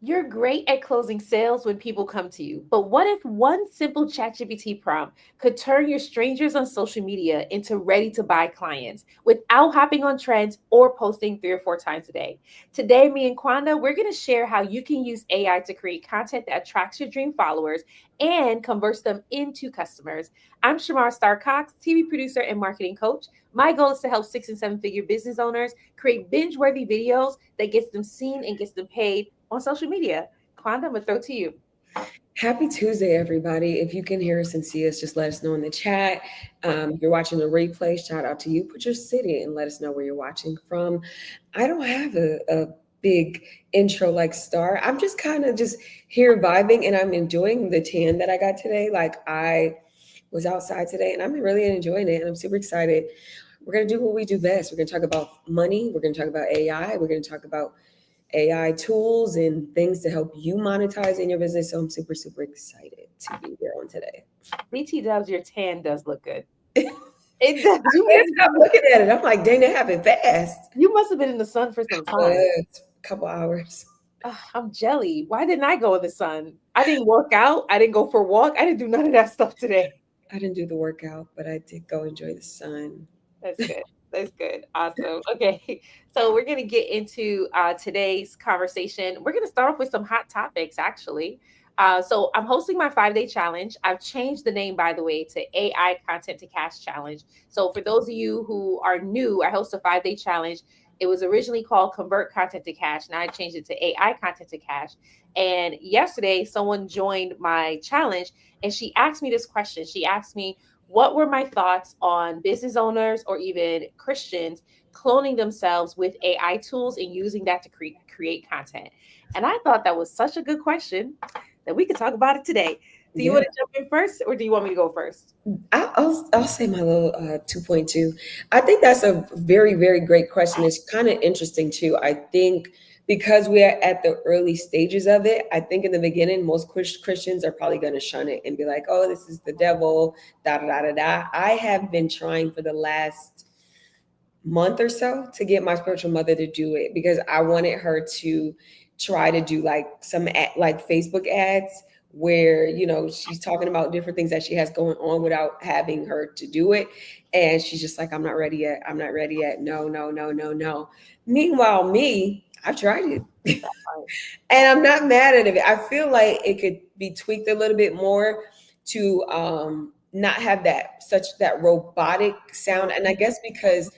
You're great at closing sales when people come to you, but what if one simple ChatGPT prompt could turn your strangers on social media into ready to buy clients without hopping on trends or posting 3 or 4 times a day? Today, me and Quanda, we're going to share how you can use AI to create content that attracts your dream followers and converts them into customers. I'm Shamar Star Cox, TV producer and marketing coach. My goal is to help 6 and 7 figure business owners create binge worthy videos that gets them seen and gets them paid on social media. Quanda, I'm gonna throw to you. Happy Tuesday, everybody. If you can hear us and see us, just let us know in the chat. If you're watching the replay, shout out to you. Put your city and let us know where you're watching from. I don't have a big intro like Star. I'm just kind of just here vibing and I'm enjoying the tan that I got today. Like I was outside today and I'm really enjoying it and I'm super excited. We're going to do what we do best. We're going to talk about money. We're going to talk about AI. We're going to talk about AI tools and things to help you monetize in your business. So I'm super, super excited to be here on today. BT Dubs, your tan does look good. I It does. can't stop looking at it. I'm like, dang, that happened fast. You must have been in the sun for some time. A couple hours. Ugh, I'm jelly. Why didn't I go in the sun? I didn't work out. I didn't go for a walk. I didn't do none of that stuff today. I didn't do the workout, but I did go enjoy the sun. That's good. That's good. Awesome. Okay. So we're going to get into today's conversation. We're going to start off with some hot topics, actually. So I'm hosting my 5 day challenge. I've changed the name, by the way, to AI Content to Cash Challenge. So for those of you who are new, I host a 5 day challenge. It was originally called Convert Content to Cash. Now I changed it to AI Content to Cash. And yesterday, someone joined my challenge and she asked me this question. She asked me, what were my thoughts on business owners or even Christians cloning themselves with AI tools and using that to create content? And I thought that was such a good question that we could talk about it today. Do you Yeah. want to jump in first or do you want me to go first? I'll say my little 2.2. I think that's a very, very great question. It's kind of interesting too. I think because we are at the early stages of it, I think in the beginning, most Christians are probably going to shun it and be like, oh, this is the devil, da da da da da. I have been trying for the last month or so to get my spiritual mother to do it because I wanted her to try to do like some like Facebook ads where she's talking about different things that she has going on without having her to do it, and she's just like, I'm not ready yet, I'm not ready yet, no, no, no, no, no. Meanwhile, me, I've tried it and I'm not mad at it. I feel like it could be tweaked a little bit more to not have that robotic sound. And I guess because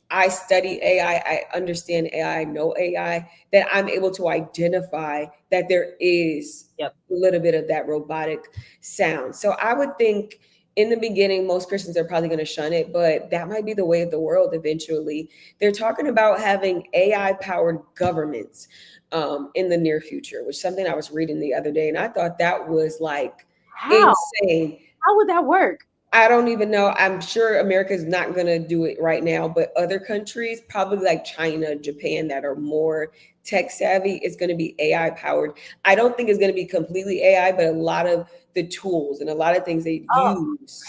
I study AI, I understand AI, I know AI, that I'm able to identify that there is Yep. a little bit of that robotic sound. So I would think in the beginning, most Christians are probably going to shun it, but that might be the way of the world eventually. They're talking about having AI powered governments in the near future, which is something I was reading the other day. And I thought that was like How? insane. How would that work? I don't even know. I'm sure America is not going to do it right now, but other countries, probably like China, Japan, that are more tech savvy, is going to be AI powered. I don't think it's going to be completely AI, but a lot of the tools and a lot of things they Oh, use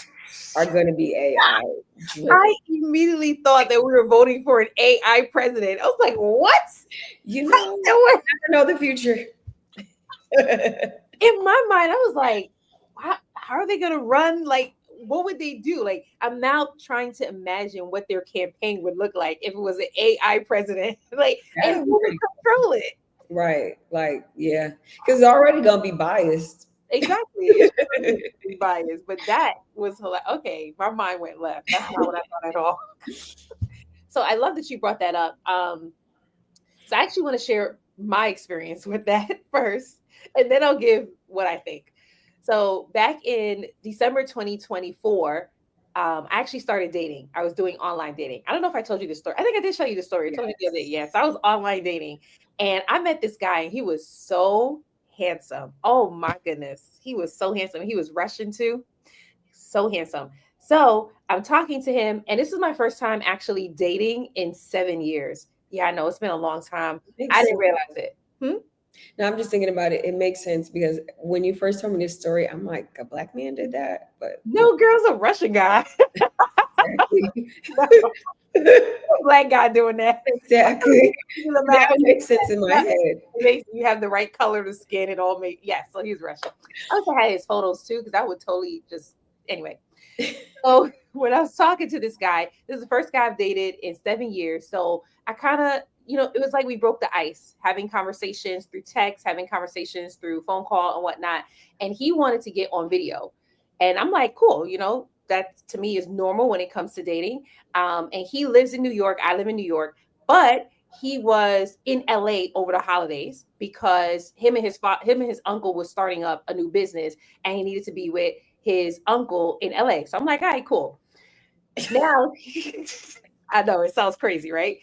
are going to be AI I driven. immediately thought that we were voting for an AI president. I was like, what? You How know, does that work? I know the future. In my mind, I was like, how are they going to run? Like, what would they do? Like, I'm now trying to imagine what their campaign would look like if it was an AI president. Like, and That'd be who would pretty control it? right. Like, yeah, because it's already going to be biased. Exactly. It's already biased, but that was okay. My mind went left. That's not what I thought at all. So I love that you brought that up. So I actually want to share my experience with that first, and then I'll give what I think. So back in December 2024, I actually started dating. I was doing online dating. I don't know if I told you this story. I think I did show you the story. I told you the other day. Yes. Yes, I was online dating, and I met this guy, and he was so handsome. Oh my goodness, he was so handsome. He was Russian too, so handsome. So I'm talking to him, and this is my first time actually dating in 7 years. Yeah, I know it's been a long time. I Makes didn't sense. realize it. Hmm? Now I'm just thinking about it. It makes sense because when you first told me this story, I'm like, a black man did that, but No, girl's a Russian guy. exactly. Black guy doing that. I Exactly. figured him Now out. it makes sense in my Yeah, head. it makes you have the right color to skin. It all make yes. So he's Russian. I also had his photos too because I would totally just anyway. So when I was talking to this guy, this is the first guy I've dated in 7 years. So I kind of, it was like we broke the ice, having conversations through text, having conversations through phone call and whatnot. And he wanted to get on video. And I'm like, cool, that to me is normal when it comes to dating. And he lives in New York. I live in New York. But he was in LA over the holidays because him and his uncle was starting up a new business and he needed to be with his uncle in LA. So I'm like, all right, cool. Now, I know it sounds crazy, right?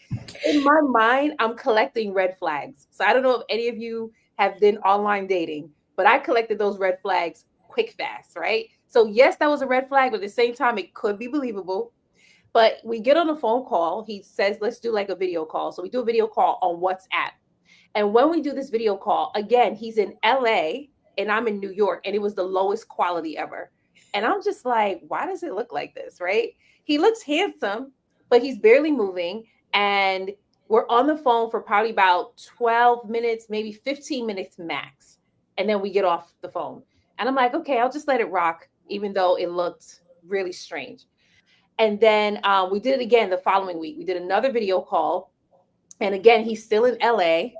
In my mind, I'm collecting red flags. So I don't know if any of you have been online dating, but I collected those red flags quick, fast, right? So, yes, that was a red flag, but at the same time, it could be believable. But we get on a phone call. He says, let's do like a video call. So we do a video call on WhatsApp. And when we do this video call, again, he's in LA and I'm in New York, and it was the lowest quality ever. And I'm just like, why does it look like this? Right? He looks handsome, but he's barely moving. And we're on the phone for probably about 12 minutes, maybe 15 minutes max. And then we get off the phone. And I'm like, okay, I'll just let it rock, even though it looked really strange. And then we did it again the following week. We did another video call. And again, he's still in LA,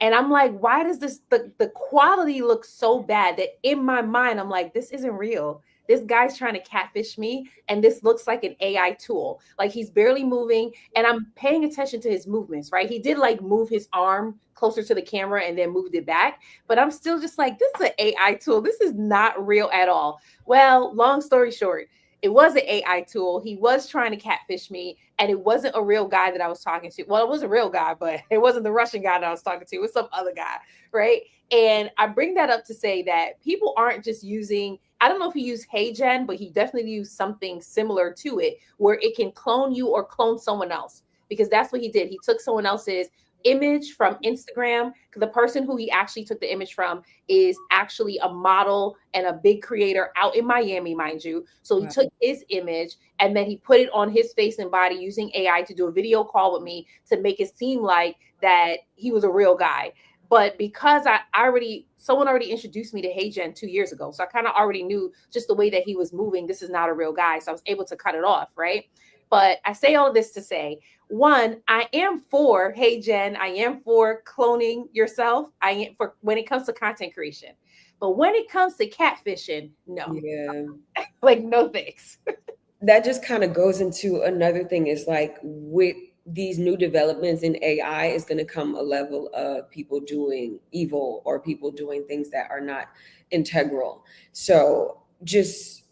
and I'm like, why does the quality look so bad that in my mind, I'm like, this isn't real. This guy's trying to catfish me, and this looks like an AI tool. Like he's barely moving, and I'm paying attention to his movements, right? He did like move his arm closer to the camera and then moved it back, but I'm still just like, this is an AI tool. This is not real at all. Well, long story short, it was an AI tool. He was trying to catfish me, and it wasn't a real guy that I was talking to. Well, it was a real guy, but it wasn't the Russian guy that I was talking to. It was some other guy, right? And I bring that up to say that people aren't just using, I don't know if he used HeyGen, but he definitely used something similar to it where it can clone you or clone someone else, because that's what he did. He took someone else's image from Instagram. The person who he actually took the image from is actually a model and a big creator out in Miami, mind you. So he Wow. took his image and then he put it on his face and body using AI to do a video call with me to make it seem like that he was a real guy. But because someone already introduced me to HeyGen 2 years ago. So I kind of already knew just the way that he was moving, this is not a real guy. So I was able to cut it off, right? But I say all of this to say, one, I am for, HeyGen, I am for cloning yourself. I am for when it comes to content creation. But when it comes to catfishing, no, Yeah. like no thanks. That just kind of goes into another thing is like with these new developments in AI is going to come a level of people doing evil or people doing things that are not integral. So just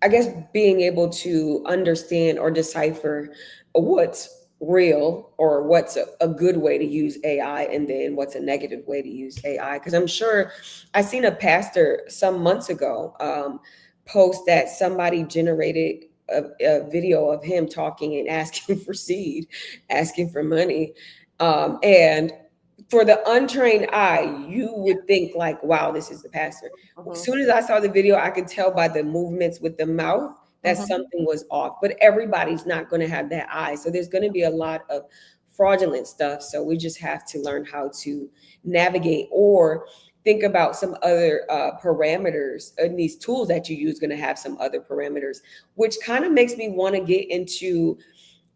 I guess being able to understand or decipher what's real or what's a good way to use AI and then what's a negative way to use AI. Because I'm sure I seen a pastor some months ago post that somebody generated a video of him talking and asking for seed, asking for money. And for the untrained eye, you would think like, wow, this is the pastor. As Mhm, soon as I saw the video, I could tell by the movements with the mouth that mhm. something was off. But everybody's not going to have that eye. So there's going to be a lot of fraudulent stuff. So we just have to learn how to navigate or think about some other parameters. And these tools that you use going to have some other parameters, which kind of makes me want to get into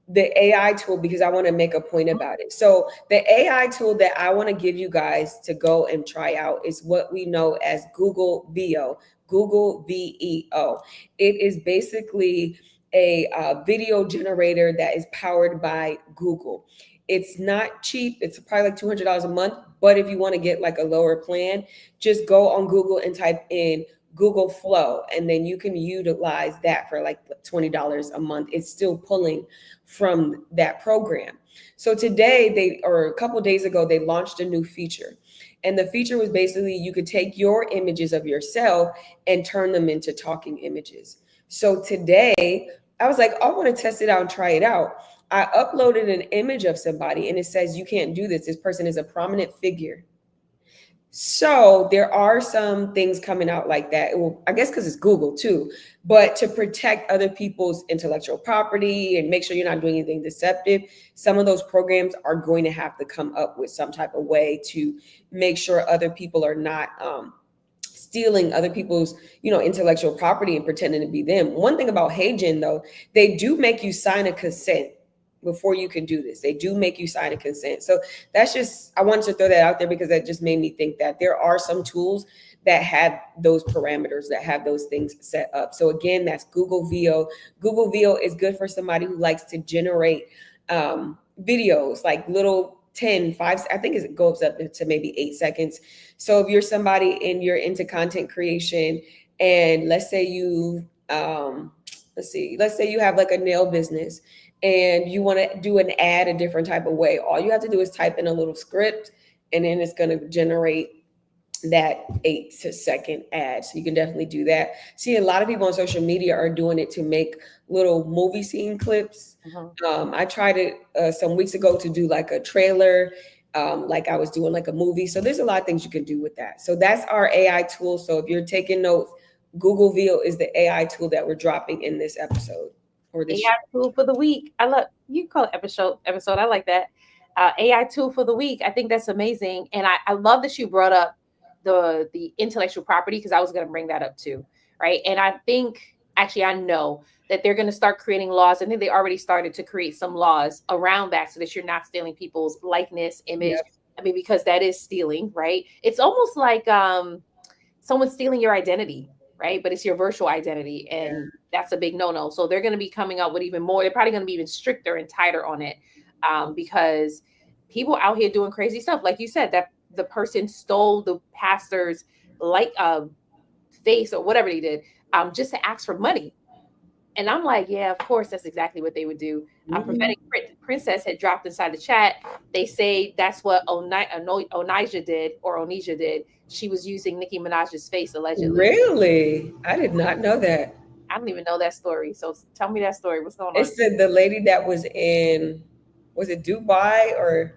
the AI tool because I want to make a point about it. So the AI tool that I want to give you guys to go and try out is what we know as Google VO, Google VEO. It is basically a video generator that is powered by Google. It's not cheap. It's probably like $200 a month. But if you want to get like a lower plan, just go on Google and type in Google Flow, and then you can utilize that for like $20 a month. It's still pulling from that program. So today or a couple days ago, they launched a new feature. And the feature was basically you could take your images of yourself and turn them into talking images. So today I was like, I want to test it out and try it out. I uploaded an image of somebody and it says, you can't do this. This person is a prominent figure. So there are some things coming out like that. Well, I guess because it's Google too, but to protect other people's intellectual property and make sure you're not doing anything deceptive, some of those programs are going to have to come up with some type of way to make sure other people are not stealing other people's intellectual property and pretending to be them. One thing about HeyGen though, they do make you sign a consent before you can do this. They do make you sign a consent. So that's just, I wanted to throw that out there because that just made me think that there are some tools that have those parameters, that have those things set up. So again, that's Google VO. Google VO is good for somebody who likes to generate videos, like little 10, 5, I think it goes up to maybe 8 seconds. So if you're somebody and you're into content creation, and let's say you let's say you have like a nail business and you want to do an ad a different type of way, all you have to do is type in a little script, and then it's going to generate that 8 second ad. So you can definitely do that. See, a lot of people on social media are doing it to make little movie scene clips. I tried it some weeks ago to do like a trailer, like I was doing like a movie. So there's a lot of things you can do with that. So that's our AI tool. So if you're taking notes, Google VO is the AI tool that we're dropping in this episode or this AI tool for the week. I love, you can call it episode. I like that. AI tool for the week. I think that's amazing, and I love that you brought up the intellectual property, because I was going to bring that up too, right? And I think, actually I know that they're going to start creating laws. I think they already started to create some laws around that, so that you're not stealing people's likeness, image. Yep. I mean, because that is stealing, right? It's almost like someone stealing your identity, right? But it's your virtual identity, and that's a big no-no. So they're going to be coming up with even more. They're probably going to be even stricter and tighter on it, because people out here doing crazy stuff, like you said, that the person stole the pastor's like face or whatever they did, just to ask for money. And I'm like, yeah, of course, that's exactly what they would do. Mhm. Prophetic Princess had dropped inside the chat. They say that's what Onija did, or Onija did. She was using Nicki Minaj's face allegedly. Really? I did not know that. I don't even know that story. So tell me that story. What's going It on? said the lady that was in, was it Dubai or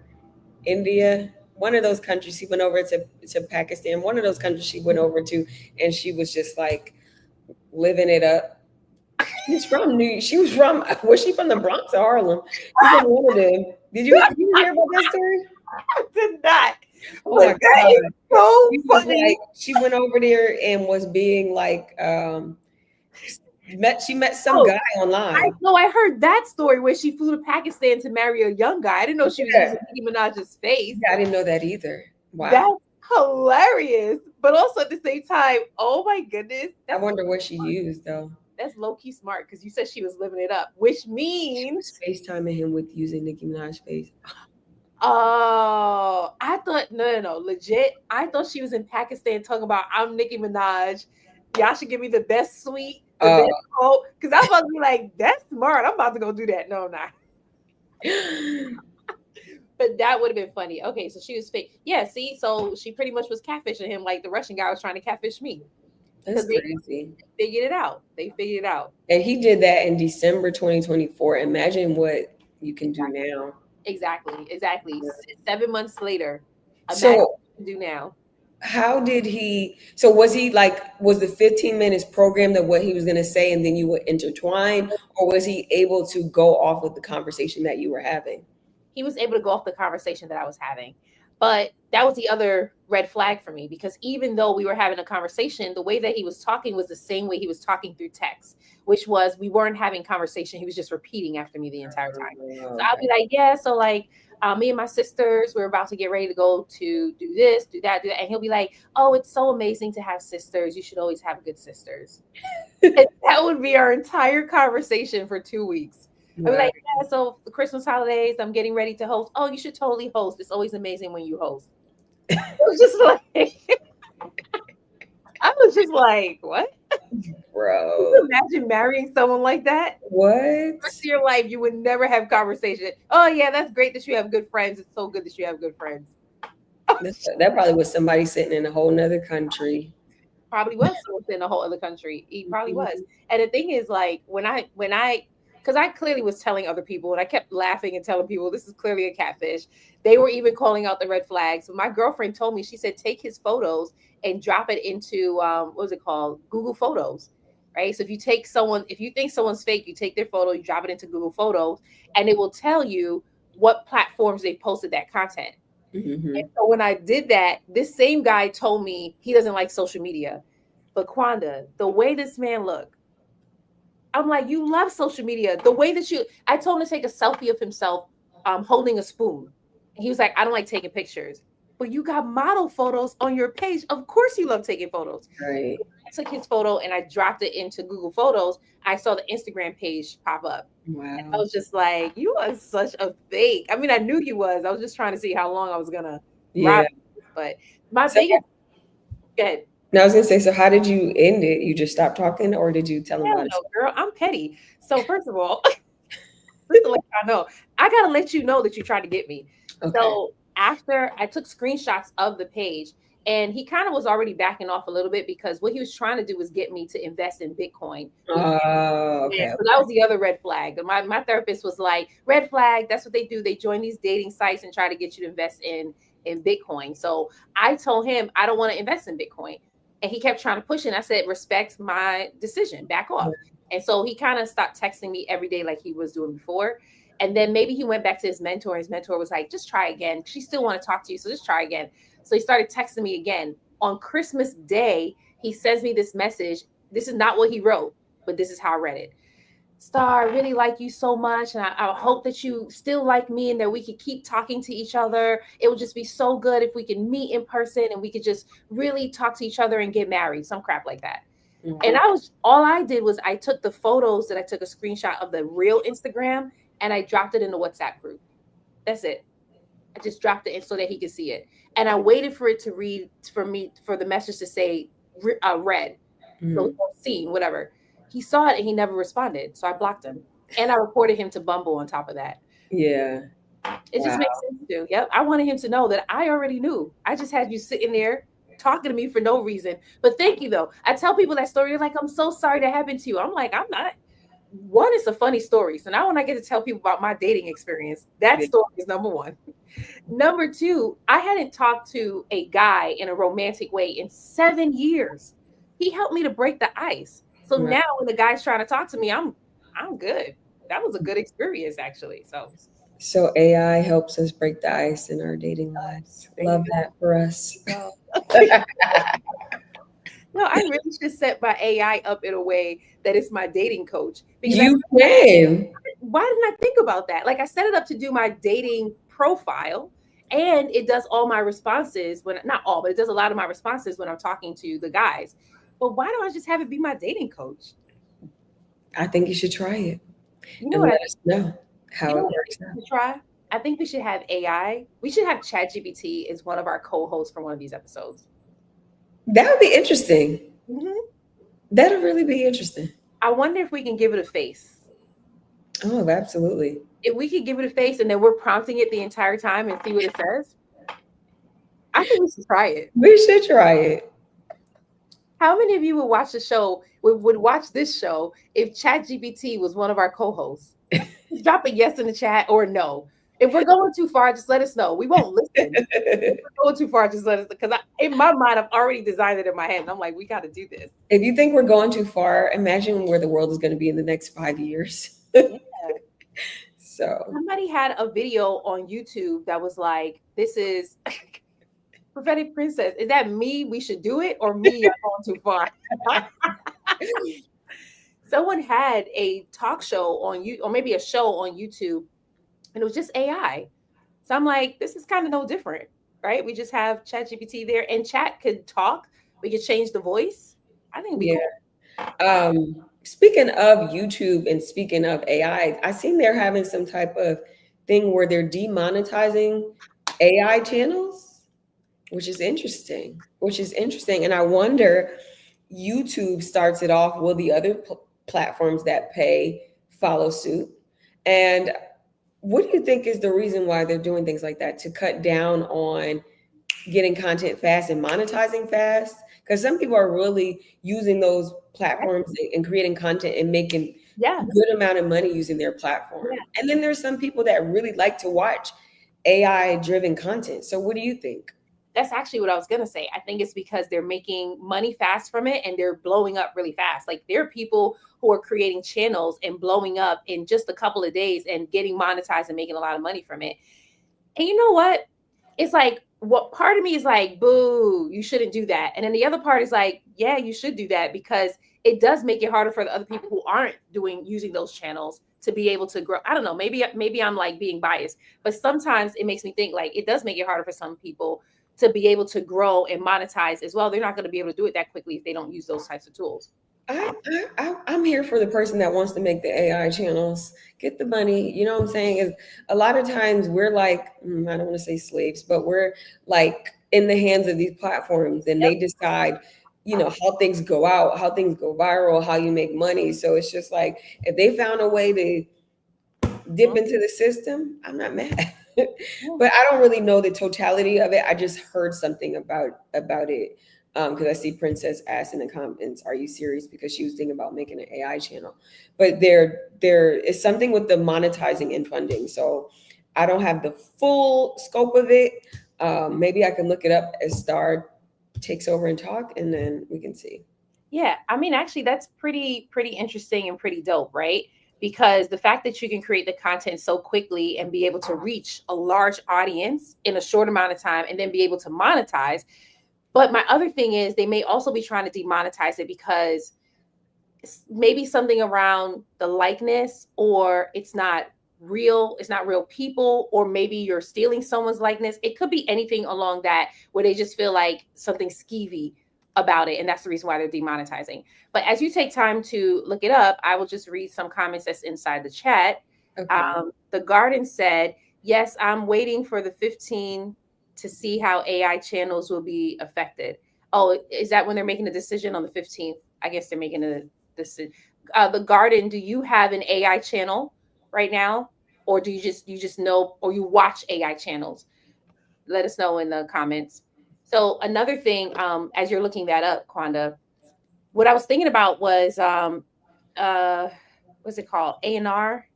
India? One of those countries she went over to Pakistan. One of those countries she went over to, and she was just like living it up. She was from, was she from the Bronx or Harlem? She's from one of them. Did you hear about that story? I did not. Oh But my that is God. so She was funny. like, she went over there and was being like, she met some Oh, guy online. I heard that story where she flew to Pakistan to marry a young guy. I didn't know she was Yeah, using Nicki Minaj's face. yeah, I didn't know that either. Wow. That's hilarious. But also at the same time, oh my goodness, I wonder what she used though. that's low key smart, because you said she was living it up, which She means, was FaceTiming him with using Nicki Minaj's face. oh, I thought, no, legit. I thought she was in Pakistan talking about, I'm Nicki Minaj. Y'all should give me the best suite, the Uh, best coat. Because I'm about to be like, that's smart. I'm about to go do that. No, I'm not. But that would have been funny. Okay, so she was fake. Yeah, see, so she pretty much was catfishing him, like the Russian guy was trying to catfish me, that's because they crazy. figured it out. They figured it out. And he did that in December 2024. Imagine what you can do Exactly. now. Exactly. 7 months later, imagine So what you can do now. how did he, so was he like, was the 15 minutes programmed of what he was going to say and then you would intertwine, or was he able to go off with the conversation that you were having? He was able to go off the conversation that I was having. But that was the other red flag for me, because even though we were having a conversation, the way that he was talking was the same way he was talking through text, which was, we weren't having conversation. He was just repeating after me the entire time. So Oh, I'll okay. be like, yeah, so like, me and my sisters, we're about to get ready to go to do this, do that, do that. And he'll be like, oh, it's so amazing to have sisters. You should always have good sisters. And that would be our entire conversation for 2 weeks. I'd be Wow. like, yeah, so the Christmas holidays, I'm getting ready to host. Oh, you should totally host. It's always amazing when you host. It was just like, I was just like, what? Can Bro. you imagine marrying someone like that? What? The rest of your life, you would never have conversation. Oh, yeah, that's great that you have good friends. It's so good that you have good friends. That probably was somebody sitting in a whole nother country. Probably was someone in a whole other country. He probably was. Mhm. And the thing is, like, when I because I clearly was telling other people, and I kept laughing and telling people this is clearly a catfish. They were even calling out the red flags. So my girlfriend told me, she said, take his photos and drop it into what was it called? Google Photos. Right. So if you take someone, if you think someone's fake, you take their photo, you drop it into Google Photos, and it will tell you what platforms they posted that content. Hmm. So when I did that, this same guy told me he doesn't like social media. But Quonda, the way this man looked, I'm like, you love social media. The way that you, I told him to take a selfie of himself holding a spoon. He was like, I don't like taking pictures. But you got model photos on your page. Of course you love taking photos. Right. I took his photo and I dropped it into Google Photos. I saw the Instagram page pop up. I Wow. was just like, you are such a fake. I mean, I knew you was. I was just trying to see how long I was gonna ride Yeah. with this. But my So biggest, good. now I was gonna say, so how did you end it? You just stopped talking, or did you tell him Hell about it? no, girl. I'm petty. So first of all, just to let y'all know, I gotta let you know that you tried to get me. Okay. So after I took screenshots of the page, and he kind of was already backing off a little bit because what he was trying to do was get me to invest in Bitcoin, which Oh, yeah, okay. so that was the other red flag. My therapist was like, red flag, that's what they do. They join these dating sites and try to get you to invest in Bitcoin. So I told him I don't want to invest in Bitcoin. And he kept trying to push it. And I said, respect my decision, back off. And so he kind of stopped texting me every day like he was doing before. And then maybe he went back to his mentor. His mentor was like, just try again. She still want to talk to you. So just try again. So he started texting me again. On Christmas Day, he sends me this message. This is not what he wrote, but this is how I read it. Star, I really like you so much. And I hope that you still like me and that we could keep talking to each other. It would just be so good if we could meet in person and we could just really talk to each other and get married, some crap like that. And Mhm. all I did was I took the photos that I took a screenshot of the real Instagram and I dropped it in the WhatsApp group. That's it. I just dropped it in so that he could see it. And I waited for it to read for me, for the message to say read. So Mhm. seen, whatever. He saw it and he never responded. So I blocked him. And I reported him to Bumble on top of that. Yeah. It just Wow. makes sense to. Yep. I wanted him to know that I already knew. I just had you sitting there talking to me for no reason. But thank you though. I tell people that story, they're like, I'm so sorry that happened to you. I'm like, I'm not. One, it's a funny story. So now when I get to tell people about my dating experience, that Yeah. story is number one. Number two, I hadn't talked to a guy in a romantic way in 7 years. He helped me to break the ice. So Wow. now when the guy's trying to talk to me, I'm good. That was a good experience actually. So So AI helps us break the ice in our dating lives. there you Love that for us. go. No, I really should set my AI up in a way that it's my dating coach because I You can. why didn't I think about that? Like I set it up to do my dating profile and it does all my responses when not all, but it does a lot of my responses when I'm talking to the guys. But why don't I just have it be my dating coach? I think you should try it You know and what let us know you how know it what I works think out. we should try? I think we should have AI. We should have ChatGPT as one of our co-hosts for one of these episodes. That would be interesting. Mhm. That'll really be interesting. I wonder if we can give it a face. Oh, absolutely. If we could give it a face and then we're prompting it the entire time and see what it says, I think we should try it. We should try it. How many of you would watch the show, would watch this show if ChatGPT was one of our co-hosts? Just drop a yes in the chat or no. If we're going too far, just let us know. We won't listen. If we're going too far, just let us because in my mind, I've already designed it in my head. And I'm like, we got to do this. If you think we're going too far, imagine where the world is going to be in the next 5 years. Yeah. So, Somebody had a video on YouTube that was like, this is prophetic princess. Is that me? We should do it or me? I'm going too far. Someone had a talk show on you or maybe a show on YouTube and it was just AI. So I'm like, this is kind of no different, right? We just have ChatGPT there and chat could talk. We could change the voice. I think it'd be yeah. cool. Speaking of YouTube and speaking of I seen they're having some type of thing where they're demonetizing AI channels, which is interesting. Which is interesting, and I wonder, YouTube starts it off. Will the other platforms that pay follow suit? And what do you think is the reason why they're doing things like that to cut down on getting content fast and monetizing fast? Because some people are really using those platforms and creating content and making Yeah. good amount of money using their platform. Yeah. And then there's some people that really like to watch AI driven content. So what do you think? That's actually what I was gonna say. I think it's because they're making money fast from it and they're blowing up really fast. Like there are people who are creating channels and blowing up in just a couple of days and getting monetized and making a lot of money from it. And you know what? It's like what part of me is like, boo, you shouldn't do that. And then the other part is like, yeah, you should do that because it does make it harder for the other people who aren't doing using those channels to be able to grow. I don't know, maybe I'm like being biased, but sometimes it makes me think like it does make it harder for some people to be able to grow and monetize as well. They're not going to be able to do it that quickly if they don't use those types of tools. I'm here for the person that wants to make the AI channels, get the money. You know what I'm saying? Is a lot of times we're like, I don't want to say slaves, but we're like in the hands of these platforms, and Yep. they decide, how things go out, how things go viral, how you make money. So it's just like if they found a way to dip Mhm. into the system, I'm not mad. Yeah. But I don't really know the totality of it. I just heard something about it because I see Princess asked in the comments, "Are you serious?" Because she was thinking about making an AI channel. But there is something with the monetizing and funding. So I don't have the full scope of it. Maybe I can look it up as Star takes over and talk, and then we can see. Yeah, I mean, actually, that's pretty interesting and pretty dope, right? Because the fact that you can create the content so quickly and be able to reach a large audience in a short amount of time, and then be able to monetize. But my other thing is, they may also be trying to demonetize it because maybe something around the likeness, or it's not real people, or maybe you're stealing someone's likeness. It could be anything along that, where they just feel like something skeevy about it, and that's the reason why they're demonetizing. But as you take time to look it up, I will just read some comments that's inside the chat. Okay. The garden said, yes, I'm waiting for the 15 to see how AI channels will be affected. Oh, is that when they're making a decision on the 15th? I guess they're making a this the garden, do you have an AI channel right now, or do you just know, or you watch AI channels? Let us know in the comments. So another thing, as you're looking that up, Quanda, what I was thinking about was uh what's it called, A&R,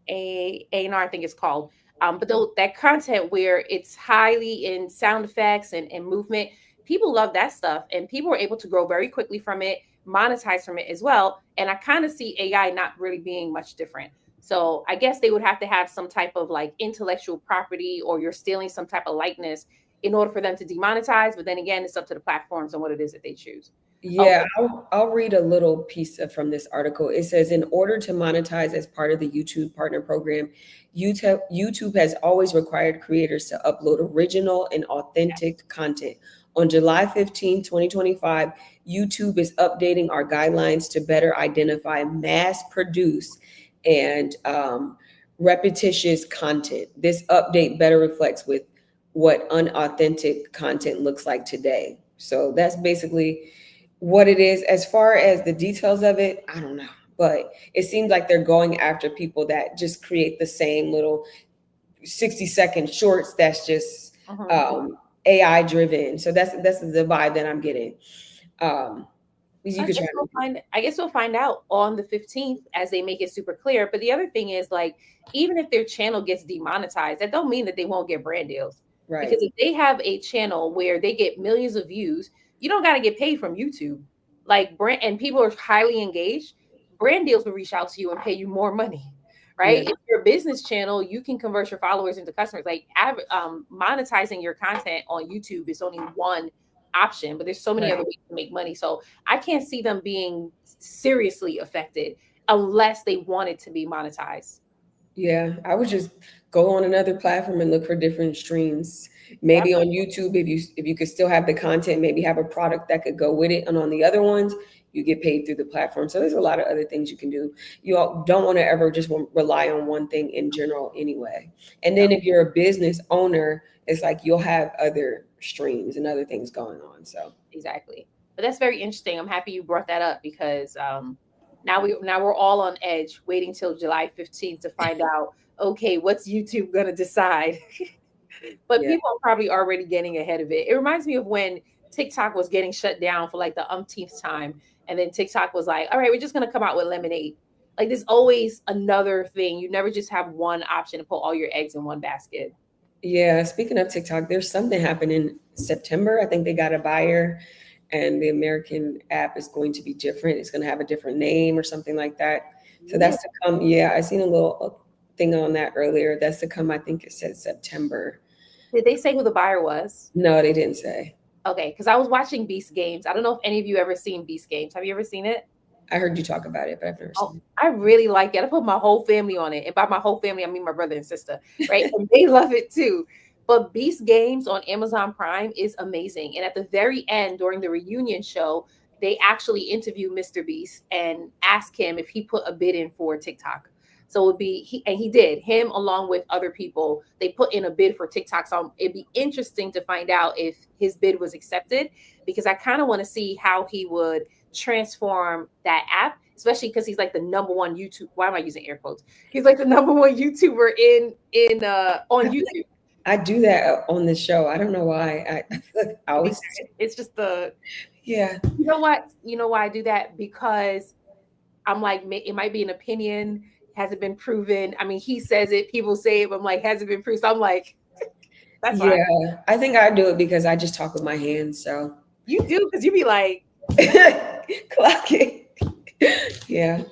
A&R, I think it's called. But though that content where it's highly in sound effects and movement, people love that stuff, and people are able to grow very quickly from it, monetize from it as well. And I kind of see AI not really being much different. So I guess they would have to have some type of like intellectual property, or you're stealing some type of likeness in order for them to demonetize. But then again, it's up to the platforms and what it is that they choose. Oh, Yeah, I'll read a little piece from this article. It says, in order to monetize as part of the YouTube Partner Program, YouTube has always required creators to upload original and authentic content. On July 15, 2025, YouTube is updating our guidelines to better identify mass produced and repetitious content. This update better reflects with what unauthentic content looks like today. So that's basically what it is. As far as the details of it, I don't know. But it seems like they're going after people that just create the same little 60-second shorts that's just mhm. AI driven. So that's the vibe that I'm getting. Um, you I could try guess we'll to, find I guess we'll find out on the 15th as they make it super clear. But the other thing is, like, even if their channel gets demonetized, that don't mean that they won't get brand deals. right. Because if they have a channel where they get millions of views, you don't got to get paid from YouTube. Like brand, and people are highly engaged, brand deals will reach out to you and pay you more money. Yeah. Right? If you're a business channel, you can convert your followers into customers. Like monetizing your content on YouTube is only one option, but there's so many Right. other ways to make money. So I can't see them being seriously affected unless they wanted to be monetized. Yeah, I would just go on another platform and look for different streams. Yep, Maybe on YouTube, if you could still have the content, maybe have a product that could go with it. And on the other ones, you get paid through the platform. So there's a lot of other things you can do. You all don't want to ever just rely on one thing in general anyway. And yep, then if you're a business owner, it's like you'll have other streams and other things going on. So exactly. But that's very interesting. I'm happy you brought that up because now we're all on edge, waiting till July 15th to find out. Okay, what's YouTube gonna decide? But yeah, people are probably already getting ahead of it. It reminds me of when TikTok was getting shut down for like the umpteenth time, and then TikTok was like, "All right, we're just gonna come out with lemonade." Like there's always another thing. You never just have one option to put all your eggs in one basket. Yeah, speaking of TikTok, there's something happened in September. I think they got a buyer and the American app is going to be different. It's going to have a different name or something like that. So Yeah. that's to come. Yeah, I seen a little thing on that earlier. That's to come. I think it said September. Did they say who the buyer was? No, they didn't say. Okay, because I was watching Beast Games. I don't know if any of you ever seen Beast Games. Have you ever seen it? I heard you talk about it, but I've never Oh, seen I really like it. I put my whole family on it. And by my whole family, I mean my brother and sister, right? And they love it too. But Beast Games on Amazon Prime is amazing. And at the very end, during the reunion show, they actually interview Mr. Beast and ask him if he put a bid in for TikTok. So it would be and he did. Him along with other people, they put in a bid for TikTok. So it'd be interesting to find out if his bid was accepted because I kind of want to see how he would transform that app, especially because he's like the number one YouTube. Why am I using air quotes? He's like the number one YouTuber in on it. YouTube. I do that on this show. I don't know why. I feel like I always, It's just the yeah, you know what you know why I do that because I'm like it might be an opinion. Hasn't been proven. I mean, he says it, people say it, but I'm like, hasn't been proved. So I'm like, that's why yeah. I think I do it because I just talk with my hands. So you do because you be like, clock it. Yeah.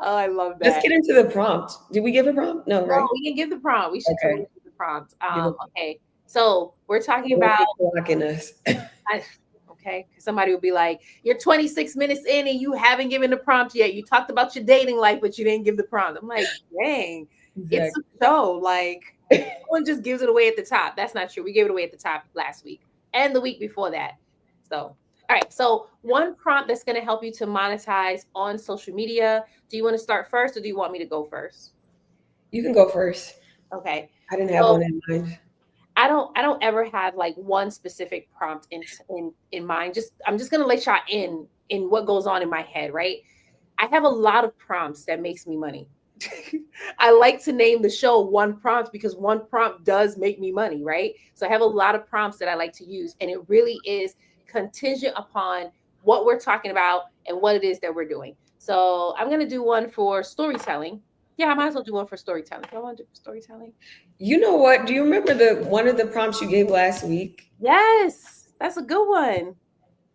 oh, I love Let's that. get into the prompt. Did we give a prompt? No, No, right? we can give the prompt. We should Okay. totally give the prompt. Give a, Okay. So we're talking don't about be clocking us. I, okay, 'cause somebody will be like, "You're 26 minutes in and you haven't given the prompt yet. You talked about your dating life, but you didn't give the prompt." I'm like, "Dang, it's Exactly. a show. Like, no one just gives it away at the top. That's not true. We gave it away at the top last week and the week before that. So, all right. So, one prompt that's going to help you to monetize on social media. Do you want to start first, or do you want me to go first? You can go first. Okay. I didn't have So one in mind. I don't ever have like one specific prompt in mind. Just I'm just gonna let y'all in what goes on in my head, right? I have a lot of prompts that makes me money. I like to name the show One Prompt because one prompt does make me money, right? So I have a lot of prompts that I like to use, and it really is contingent upon what we're talking about and what it is that we're doing. So I'm gonna do one for storytelling. Yeah, I might as well do one for storytelling. Do I want to do for storytelling? You know what? Do you remember the one of the prompts you gave last week? Yes, that's a good one.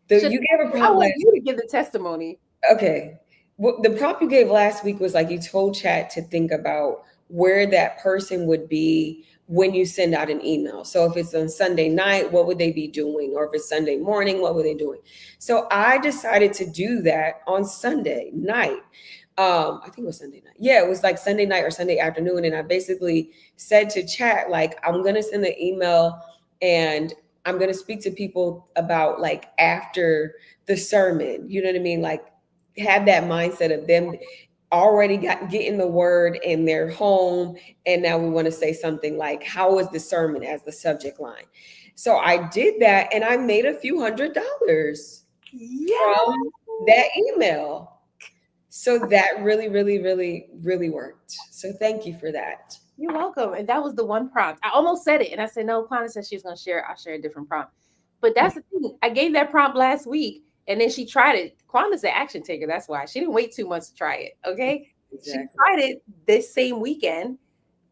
Should You gave a I prompt want last. you to give the testimony? Okay. Well, the prompt you gave last week was like you told chat to think about where that person would be when you send out an email. So if it's on Sunday night, what would they be doing? Or if it's Sunday morning, what were they doing? So I decided to do that on Sunday night. I think it was Sunday night. Yeah, it was like Sunday night or Sunday afternoon. And I basically said to chat, like, I'm gonna send an email and I'm gonna speak to people about like after the sermon. You know what I mean? Like have that mindset of them already got getting the word and they're home and now we want to say something like how was the sermon as the subject line. So I did that and I made a few $100 Yeah, from that email. So that really really worked. So thank you for that. you're welcome. And that was the one prompt. I almost said it, and I said no. Quanah said she was going to share. I'll share a different prompt. But that's the thing. I gave that prompt last week, and then she tried it. Quanah's an action taker. That's why she didn't wait 2 months to try it. Okay, she Exactly. tried it this same weekend,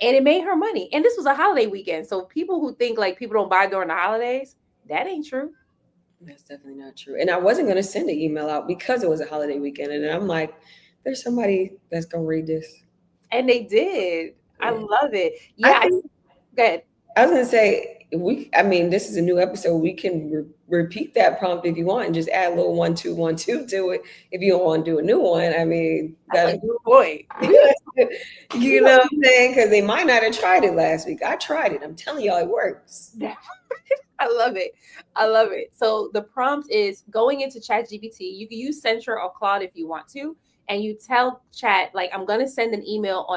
and it made her money. And this was a holiday weekend, so people who think like people don't buy during the holidays, that ain't true. That's definitely not true. And I wasn't going to send an email out because it was a holiday weekend. And I'm like, there's somebody that's going to read this. And they did. I Yeah. love it. I Yeah, think good. I was going to say, I mean, this is a new episode. We can repeat that prompt if you want and just add a little 1 2 1 2 to it. If you don't want to do a new one, I mean, That's a good point. you know what I'm saying? Because they might not have tried it last week. I tried it. I'm telling y'all it works. I love it. I love it. So the prompt is going into ChatGPT. You can use Center or Claude if you want to, and you tell Chat like, "I'm going to send an email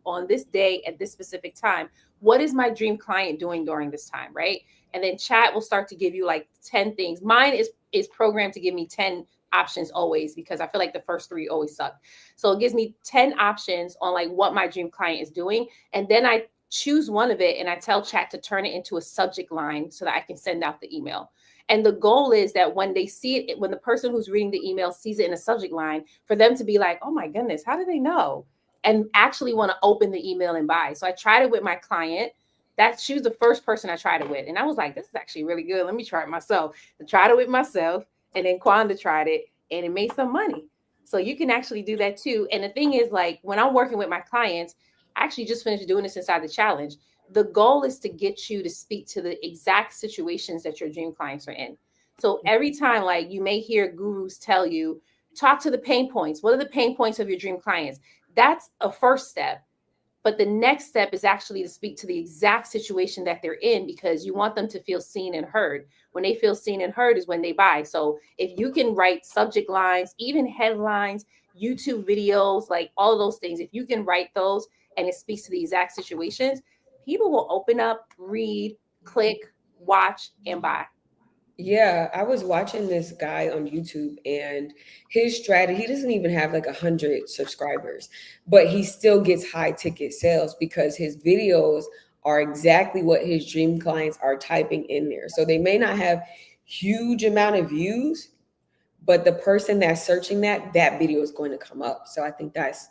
on this day at this specific time. What is my dream client doing during this time?" Right, and then Chat will start to give you like 10 things. Mine is programmed to give me 10 options always because I feel like the first three always suck. So it gives me 10 options on like what my dream client is doing, and then I choose one of it, and I tell chat to turn it into a subject line so that I can send out the email. And the goal is that when they see it, when the person who's reading the email sees it in a subject line, for them to be like, oh my goodness, how do they know? And actually want to open the email and buy. So I tried it with my client. That she was the first person I tried it with. And I was like, this is actually really good. Let me try it myself. I tried it with myself. And then Quonda tried it and it made some money. So you can actually do that too. And the thing is, like, when I'm working with my clients, I actually just finished doing this inside the challenge. The goal is to get you to speak to the exact situations that your dream clients are in. So every time, like, you may hear gurus tell you, talk to the pain points. What are the pain points of your dream clients? That's a first step. But the next step is actually to speak to the exact situation that they're in, because you want them to feel seen and heard. When they feel seen and heard is when they buy. So if you can write subject lines, even headlines, YouTube videos, like all of those things, if you can write those and it speaks to the exact situations, people will open up, read, click, watch, and buy. Yeah, I was watching this guy on YouTube, and his strategy, he doesn't even have like 100 subscribers, but he still gets high ticket sales because his videos are exactly what his dream clients are typing in there. So they may not have huge amount of views, but the person that's searching that video is going to come up. So I think that's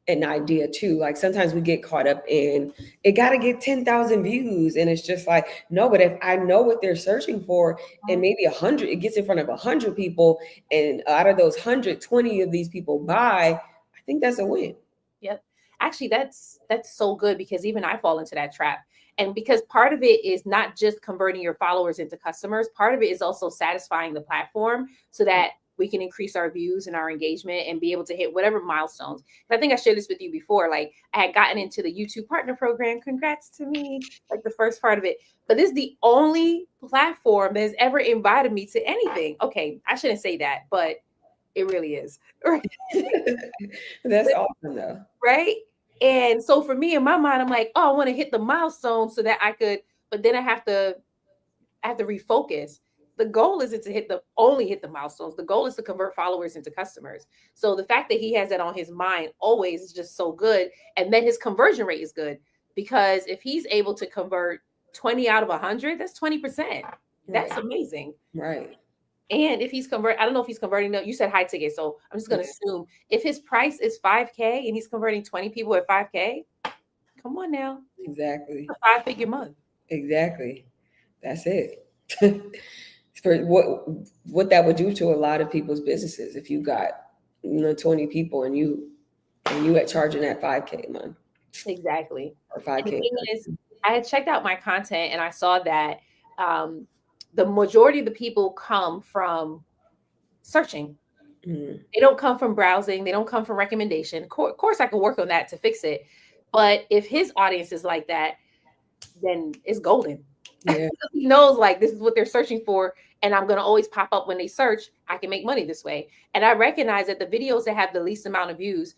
an idea too. Like sometimes we get caught up in it got to get 10,000 views, and it's just like, no, but if I know what they're searching for, and maybe 100, it gets in front of 100 people, and out of those 120 of these people buy, I think that's a win. Yep. Actually, that's so good, because even I fall into that trap. And because part of it is not just converting your followers into customers, part of it is also satisfying the platform so that we can increase our views and our engagement and be able to hit whatever milestones. And I think I shared this with you before. Like, I had gotten into the YouTube partner program. Congrats to me, like the first part of it. But this is the only platform that has ever invited me to anything. Okay, I shouldn't say that, but it really is. Right. That's awesome though. Right? And so for me in my mind, I'm like, oh, I want to hit the milestone so that I could, but then I have to refocus. The goal isn't to hit the milestones. The goal is to convert followers into customers. So the fact that he has that on his mind always is just so good. And then his conversion rate is good, because if he's able to convert 20 out of 100, that's 20%. Right. That's amazing. Right. And if he's I don't know if he's converting. No, you said high ticket, so I'm just Yeah, going to assume if his price is 5K and he's converting 20 people at 5K, come on now, exactly. a 5-figure month. Exactly. That's it. For what that would do to a lot of people's businesses if you got 20 people, and you at charging at 5K a month Exactly. or And the 5K. thing is, I had checked out my content and I saw that um, the majority of the people come from searching. Mm, They don't come from browsing. They don't come from recommendation. Of course, I could work on that to fix it. But if his audience is like that, then it's golden. yeah, He knows, like, this is what they're searching for, and I'm going to always pop up when they search. I can make money this way. And I recognize that the videos that have the least amount of views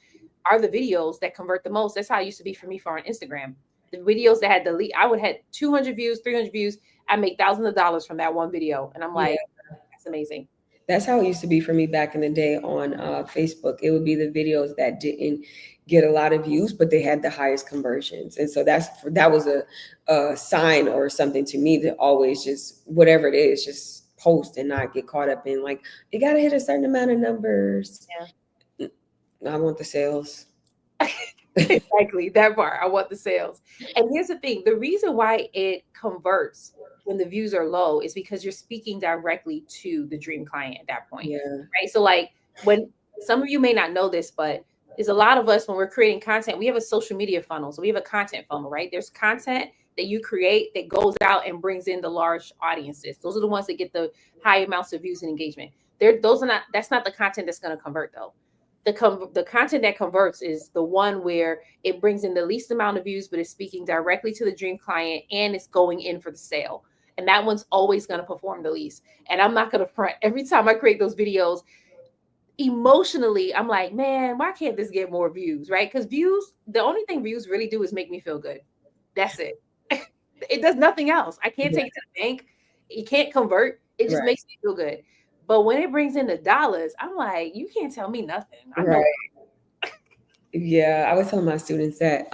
are the videos that convert the most. That's how it used to be for me for on Instagram. The videos that had the least, I would have 200 views, 300 views. I make thousands of dollars from that one video, and I'm yeah. like, that's amazing. That's how it used to be for me back in the day on Facebook. It would be the videos that didn't get a lot of views, but they had the highest conversions, and so that was a sign or something to me to always just whatever it is, just post and not get caught up in like you got to hit a certain amount of numbers. I want the sales. Exactly, that part. I want the sales. And here's the thing, the reason why it converts when the views are low is because you're speaking directly to the dream client at that point, Yeah, right? So, like, when some of you may not know this, but there's a lot of us when we're creating content, we have a social media funnel. So we have a content funnel, right? There's content that you create that goes out and brings in the large audiences. Those are the ones that get the high amounts of views and engagement. Those are not, that's not the content that's going to convert though. The content that converts is the one where it brings in the least amount of views, but it's speaking directly to the dream client and it's going in for the sale. And that one's always going to perform the least. And I'm not going to front. Every time I create those videos, emotionally, I'm like, man, why can't this get more views? Right? Because views, the only thing views really do is make me feel good. That's it. It does nothing else. I can't yeah, take it to the bank. It can't convert. It just right, makes me feel good. But when it brings in the dollars, I'm like, you can't tell me nothing. I know. right. Yeah, I was telling my students that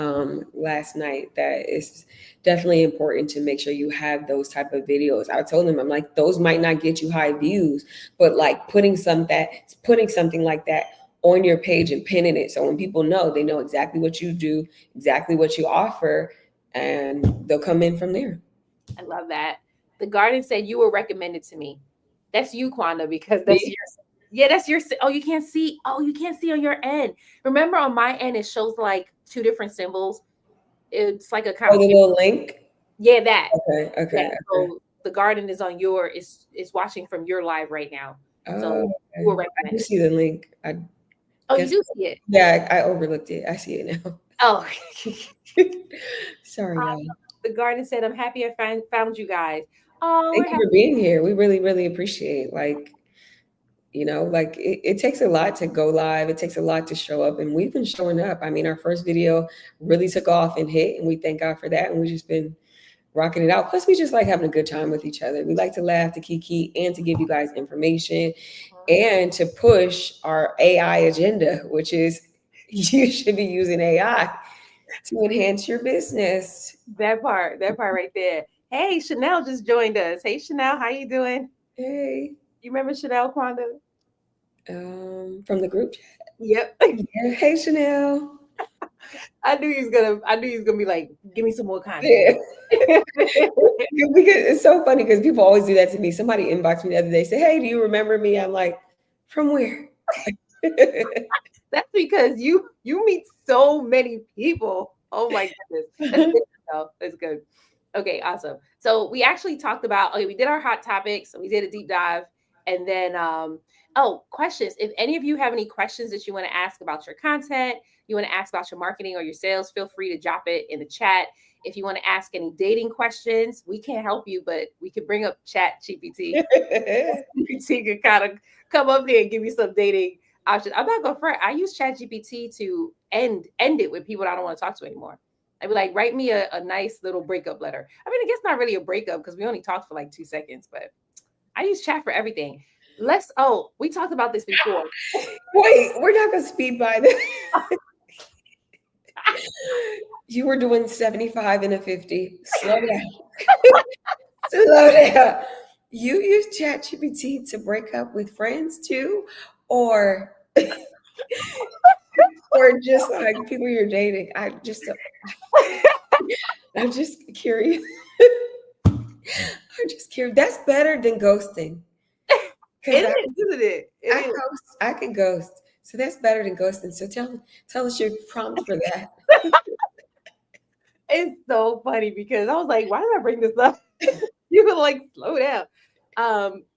last night that it's definitely important to make sure you have those type of videos. I told them I'm like those might not get you high views, but like putting something like that on your page and pinning it so when people know they know exactly what you do, exactly what you offer, and they'll come in from there. I love that. The garden said you were recommended to me. That's you, Quanda, because that's Me? your, yeah, that's your, oh, you can't see. Oh, you can't see on your end. Remember on my end, it shows like two different symbols. It's like a Oh, the conversation. little link. Yeah, that. Okay, Yeah. okay, okay. So the garden is on your, is watching from your live right now. So Oh, you were okay. I do recommended. see the link. I Oh, you guess. do see it. Yeah, I overlooked it. I see it now. Oh, Sorry, y'all. the garden said, I'm happy I found you guys. Oh, Thank we're you happy. for being here. We really, really appreciate like it takes a lot to go live. It takes a lot to show up, and we've been showing up. I mean, our first video really took off and hit, and we thank God for that. And we've just been rocking it out. Plus, we just like having a good time with each other. We like to laugh, to kiki, and to give you guys information and to push our AI agenda, which is you should be using AI to enhance your business. That part right there. Hey, Chanel just joined us. Hey, Chanel, how you doing? Hey, You remember Chanel Quanda? from the group chat. Yep. Yeah. Hey, Chanel. I knew he was gonna be like, give me some more content. Yeah. Because it's so funny because people always do that to me. Somebody inboxed me the other day, say, "Hey, do you remember me?" I'm like, "From where?" That's because you meet so many people. Oh my goodness. That's good though. That's good. Okay, awesome. So we actually talked about, okay, we did our hot topics, we did a deep dive, and then oh, questions. If any of you have any questions that you want to ask about your content, you want to ask about your marketing or your sales, feel free to drop it in the chat. If you want to ask any dating questions, we can't help you, but we can bring up Chat GPT. GPT can kind of come up there and give you some dating options. I'm not gonna front. I use Chat GPT to end it with people I don't want to talk to anymore. I'd be like, write me a nice little breakup letter. I mean, I guess not really a breakup because we only talked for like 2 seconds, but I use chat for everything. We talked about this before. Wait, we're not gonna speed by this. You were doing 75 and a 50. Slow down. Slow down. You use ChatGPT to break up with friends too, or or just like people you're dating. I'm just curious. I'm just curious. That's better than ghosting. It Because is, isn't it? It is. I can ghost. So that's better than ghosting. So tell us your prompt for that. It's so funny because I was like, why did I bring this up? You were like, slow down.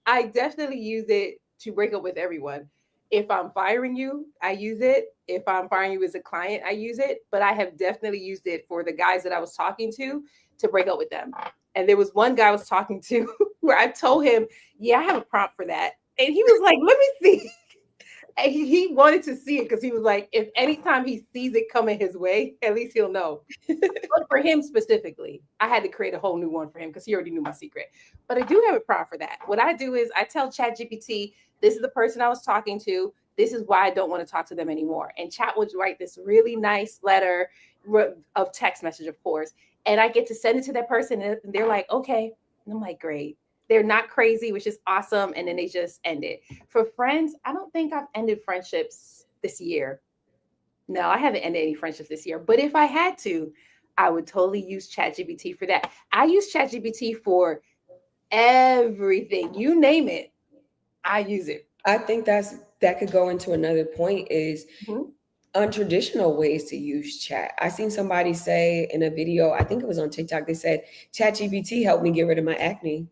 I definitely use it to break up with everyone. If I'm firing you, I use it. If I'm firing you as a client, I use it. But I have definitely used it for the guys that I was talking to break up with them. And there was one guy I was talking to where I told him, yeah, I have a prompt for that. And he was like, let me see. And he wanted to see it because he was like, if anytime he sees it coming his way, at least he'll know. But for him specifically, I had to create a whole new one for him because he already knew my secret. But I do have a prompt for that. What I do is I tell ChatGPT, this is the person I was talking to. This is why I don't want to talk to them anymore. And Chat would write this really nice letter of text message, of course. And I get to send it to that person, and they're like, okay. And I'm like, great. They're not crazy, which is awesome. And then they just end it. For friends, I don't think I've ended friendships this year. No, I haven't ended any friendships this year. But if I had to, I would totally use ChatGPT for that. I use ChatGPT for everything. You name it, I use it. I think that could go into another point is Mhm. untraditional ways to use chat. I seen somebody say in a video, I think it was on TikTok, they said, ChatGPT helped me get rid of my acne.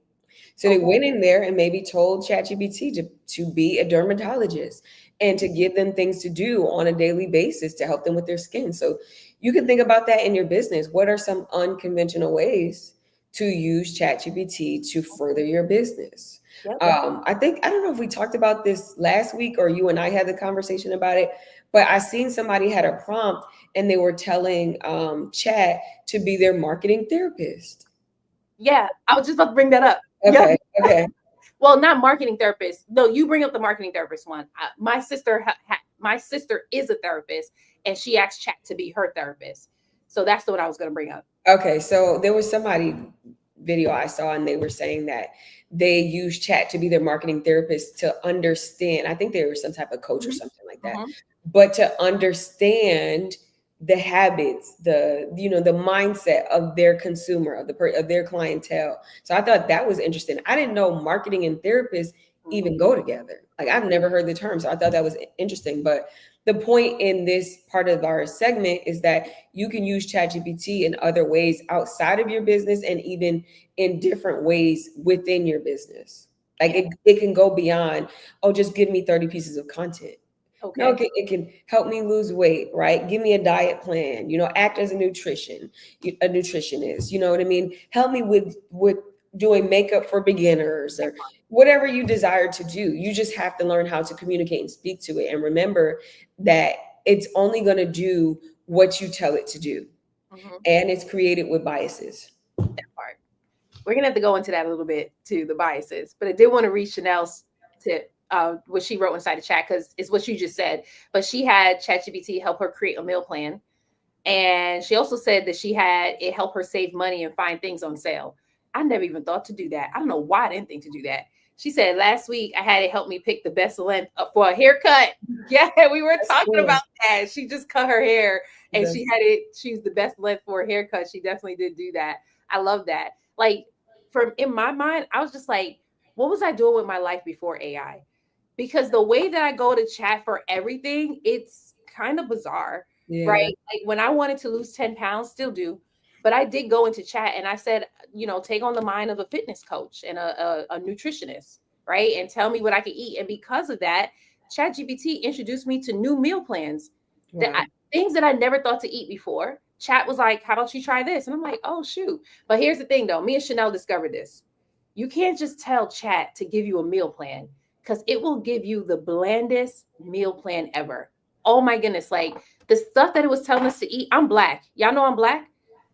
So they Okay. went in there and maybe told ChatGPT to be a dermatologist and to give them things to do on a daily basis to help them with their skin. So you can think about that in your business. What are some unconventional ways to use ChatGPT to further your business? Yep. I don't know if we talked about this last week or you and I had the conversation about it, but I seen somebody had a prompt and they were telling Chat to be their marketing therapist. Yeah. I was just about to bring that up. Yep. Okay, okay. Well, not marketing therapist. No, you bring up the marketing therapist one. My sister is a therapist, and she asked Chat to be her therapist. So that's the one I was going to bring up. Okay, so there was somebody video I saw, and they were saying that they use chat to be their marketing therapist to understand. I think they were some type of coach or Mhm. something like that, Mhm. but to understand the habits, the mindset of their consumer, of their clientele. So I thought that was interesting. I didn't know marketing and therapists Mhm. even go together. Like, I've never heard the term, so I thought that was interesting. But the point in this part of our segment is that you can use ChatGPT in other ways outside of your business, and even in different ways within your business. Like, Yeah. it can go beyond, oh, just give me 30 pieces of content. No, Okay. it can help me lose weight, right? Give me a diet plan, act as a nutritionist, you know what I mean? Help me with doing makeup for beginners, or whatever you desire to do. You just have to learn how to communicate and speak to it. And remember that it's only going to do what you tell it to do. Mhm. And it's created with biases. That part. We're gonna have to go into that a little bit to the biases, but I did want to read Chanel's tip, what she wrote inside the chat, because it's what you just said. But she had ChatGPT help her create a meal plan, and she also said that she had it help her save money and find things on sale. I never even thought to do that. I don't know why I didn't think to do that. She said last week I had it help me pick the best length for a haircut. Yeah, we were That's talking cool. about that. She just cut her hair and she That's had it choose the best length for a haircut. She definitely did do that. I love that. Like, from in my mind, I was just like, what was I doing with my life before AI? Because the way that I go to chat for everything, it's kind of bizarre, yeah. right? Like, when I wanted to lose 10 pounds, still do, but I did go into chat and I said, take on the mind of a fitness coach and a nutritionist, right? And tell me what I can eat. And because of that, ChatGPT introduced me to new meal plans, that Wow. things that I never thought to eat before. Chat was like, how about you try this? And I'm like, oh, shoot. But here's the thing, though. Me and Chanel discovered this. You can't just tell chat to give you a meal plan, because it will give you the blandest meal plan ever. Oh my goodness. Like, the stuff that it was telling us to eat. I'm black. Y'all know I'm black.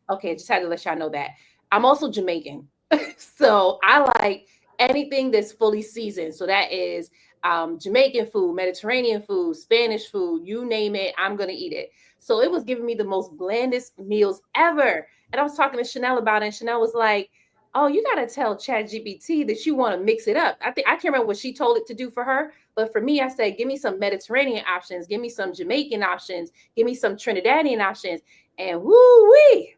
Okay, just had to let y'all know that. I'm also Jamaican. So I like anything that's fully seasoned. So that is Jamaican food, Mediterranean food, Spanish food, you name it, I'm going to eat it. So it was giving me the most blandest meals ever. And I was talking to Chanel about it, and Chanel was like, oh, you got to tell ChatGPT that you want to mix it up. I can't remember what she told it to do for her. But for me, I said, give me some Mediterranean options, give me some Jamaican options, give me some Trinidadian options. And woo wee,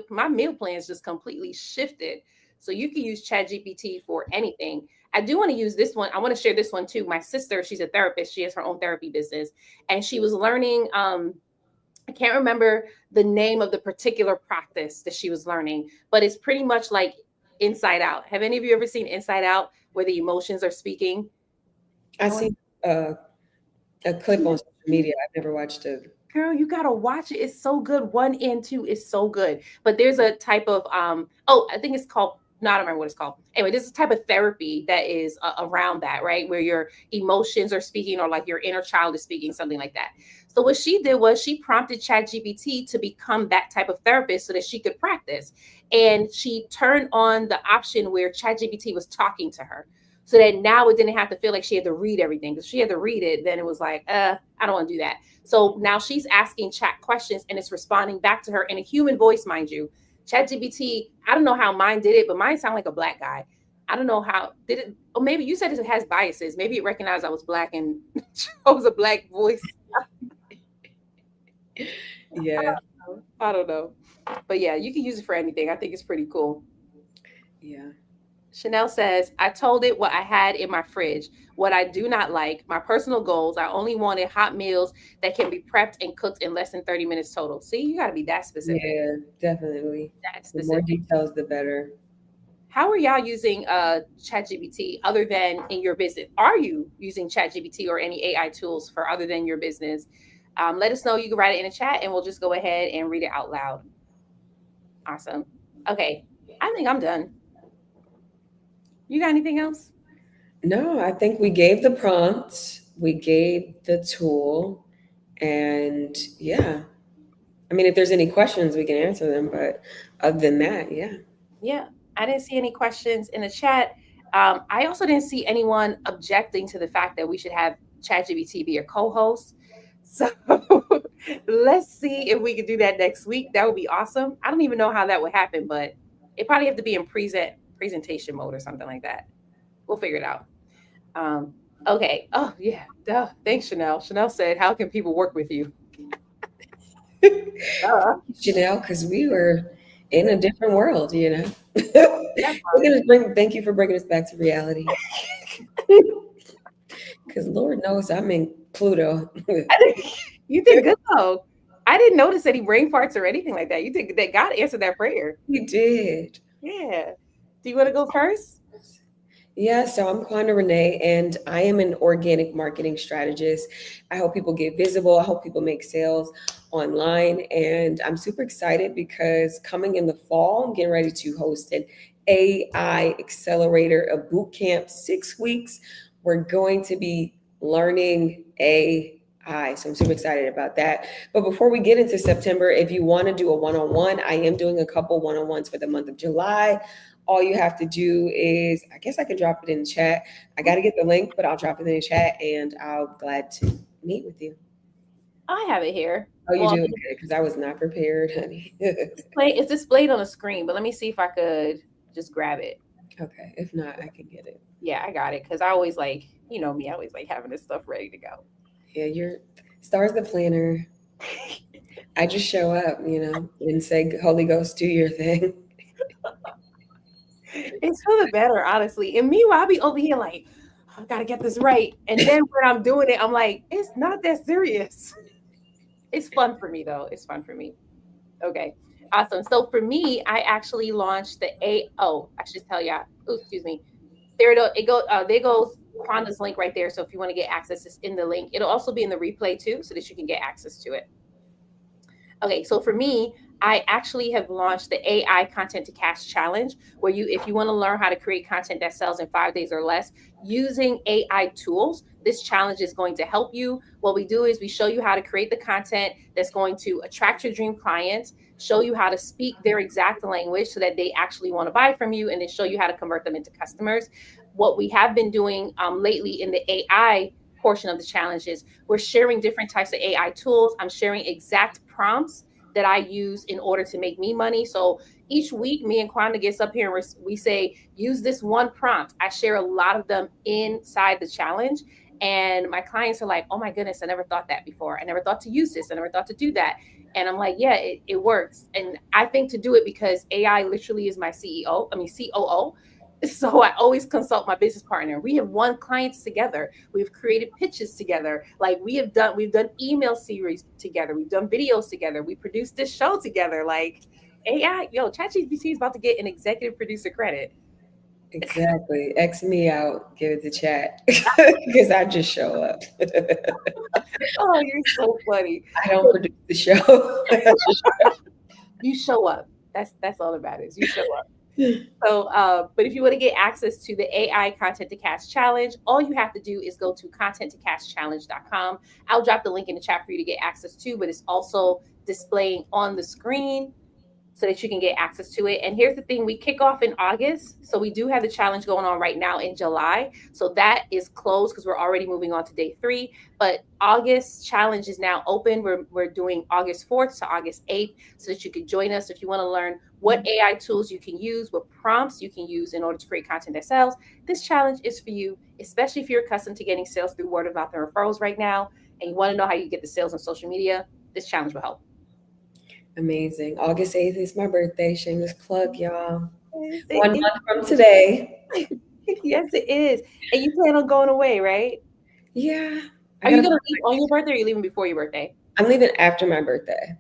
my meal plans just completely shifted. So you can use ChatGPT for anything. I do want to use this one. I want to share this one too. My sister, she's a therapist. She has her own therapy business, and she was learning. I can't remember the name of the particular practice that she was learning, but it's pretty much like Inside Out. Have any of you ever seen Inside Out, where the emotions are speaking? I No one. see a clip on social media. I've never watched it. Girl, you gotta watch it. It's so good. One and two is so good. But there's a type of oh, I think it's called, no, I don't remember what it's called. Anyway, there's a type of therapy that is around that, right? Where your emotions are speaking, or like your inner child is speaking, something like that. So what she did was she prompted ChatGPT to become that type of therapist so that she could practice. And she turned on the option where ChatGPT was talking to her, so that now it didn't have to feel like she had to read everything. Because she had to read it, then it was like, I don't want to do that. So now she's asking chat questions and it's responding back to her in a human voice, mind you. ChatGPT, I don't know how mine did it, but mine sounded like a black guy. I don't know how did it. Or maybe you said it has biases. Maybe it recognized I was black and chose a black voice. Yeah. I don't know. But yeah, you can use it for anything. I think it's pretty cool. Yeah. Chanel says, I told it what I had in my fridge, what I do not like, my personal goals. I only wanted hot meals that can be prepped and cooked in less than 30 minutes total. See, you got to be that specific. Yeah, definitely. That The more specific. details, the better. How are y'all using ChatGPT other than in your business? Are you using ChatGPT or any AI tools for other than your business? Let us know. You can write it in the chat and we'll just go ahead and read it out loud. Awesome. Okay. I think I'm done. You got anything else? No, I think we gave the prompt, we gave the tool, and yeah. I mean, if there's any questions, we can answer them. But other than that, yeah. Yeah, I didn't see any questions in the chat. I also didn't see anyone objecting to the fact that we should have ChatGPT be a co-host. So Let's see if we can do that next week. That would be awesome. I don't even know how that would happen, but it probably have to be in presentation mode or something like that. We'll figure it out. Um, okay. Oh yeah. Duh. Thanks, Chanel. Chanel said, "How can people work with you?" Duh. Janelle, because we were in a different world, you know. That We're gonna bring. Thank you for bringing us back to reality. Because Lord knows I'm in Pluto. you did good though. I didn't notice any brain farts or anything like that. You did that. God answered that prayer. We did. Yeah. Do you want to go first? Yeah, so I'm Quonda Renee, and I am an organic marketing strategist. I help people get visible. I help people make sales online, and I'm super excited because coming in the fall, I'm getting ready to host an AI accelerator, a boot camp, 6 weeks. We're going to be learning AI, so I'm super excited about that. But before we get into September, if you want to do a one-on-one, I am doing a couple one-on-ones for the month of July. All you have to do is, I guess I can drop it in the chat. I got to get the link, but I'll drop it in the chat and I'll be glad to meet with you. I have it here. Oh, you Well, do? Okay, because I was not prepared, honey. it's displayed on the screen, but let me see if I could just grab it. Okay, if not, I can get it. Yeah, I got it because I always like, you know me, I always like having this stuff ready to go. Yeah, you're Star's the planner. I just show up, and say, Holy Ghost, do your thing. It's for the better, honestly. And meanwhile, I'll be over here like, I gotta get this right. And then when I'm doing it, I'm like, it's not that serious. It's fun for me though. It's fun for me. Okay. Awesome. So for me, I actually launched the I should tell y'all. Oh, excuse me. There goes Quanda's link right there. So if you want to get access, it's in the link. It'll also be in the replay too, so that you can get access to it. Okay, so for me, I actually have launched the AI Content to Cash Challenge, where if you want to learn how to create content that sells in 5 days or less using AI tools, this challenge is going to help you. What we do is we show you how to create the content that's going to attract your dream clients, show you how to speak their exact language so that they actually want to buy from you, and then show you how to convert them into customers. What we have been doing lately in the AI portion of the challenge is we're sharing different types of AI tools. I'm sharing exact prompts that I use in order to make me money. So each week, me and Quanda gets up here and we say, use this one prompt. I share a lot of them inside the challenge. And my clients are like, oh my goodness, I never thought that before. I never thought to use this. I never thought to do that. And I'm like, yeah, it works. And I think to do it because AI literally is my COO. So I always consult my business partner. We have won clients together. We've created pitches together. Like we've done email series together. We've done videos together. We produced this show together. Like AI, ChatGPT is about to get an executive producer credit. Exactly. X me out, give it to chat. Because I just show up. Oh, you're so funny. I don't produce the show. You show up. That's all that matters. You show up. So, but if you want to get access to the AI Content to Cash Challenge, all you have to do is go to contenttocashchallenge.com. I'll drop the link in the chat for you to get access to, but it's also displaying on the screen so that you can get access to it. And here's the thing, we kick off in August. So we do have the challenge going on right now in July. So that is closed because we're already moving on to day 3. But August challenge is now open. We're doing August 4th to August 8th so that you can join us if you want to learn what AI tools you can use, what prompts you can use in order to create content that sells. This challenge is for you, especially if you're accustomed to getting sales through word of mouth and referrals right now, and you want to know how you get the sales on social media. This challenge will help. Amazing. August 8th is my birthday. Shameless plug, y'all. Yes, 1 month from today. yes, it is. And you plan on going away, right? Yeah. I Are you gotta gonna leave on your birthday or are you leaving before your birthday? I'm leaving after my birthday.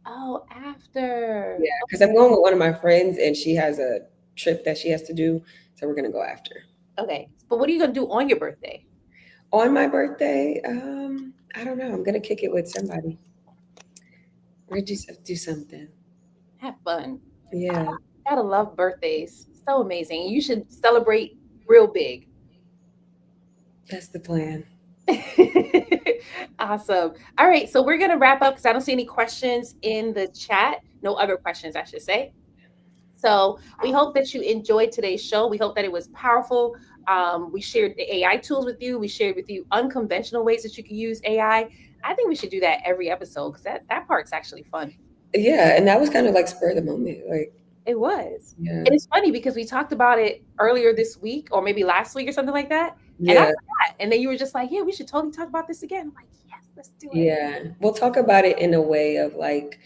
Oh, after. Yeah, because I'm going with one of my friends and she has a trip that she has to do. So we're gonna go after. Okay. But what are you gonna do on your birthday? On my birthday, I don't know. I'm gonna kick it with somebody. We're just do something. Have fun. I Yeah, gotta love birthdays. So amazing. You should celebrate real big. that's the plan. Awesome. All right. So we're gonna wrap up because I don't see any questions in the chat. No other questions, I should say. So we hope that you enjoyed today's show. We hope that it was powerful. We shared the AI tools with you. We shared with you unconventional ways that you can use AI. I think we should do that every episode because that part's actually fun. Yeah, and that was kind of like spur of the moment. Like, It was. yeah, And it's funny because we talked about it earlier this week or maybe last week or something like that. And I yeah, forgot. And then you were just like, yeah, we should totally talk about this again. I'm like, yes, let's do it. yeah. We'll talk about it in a way of like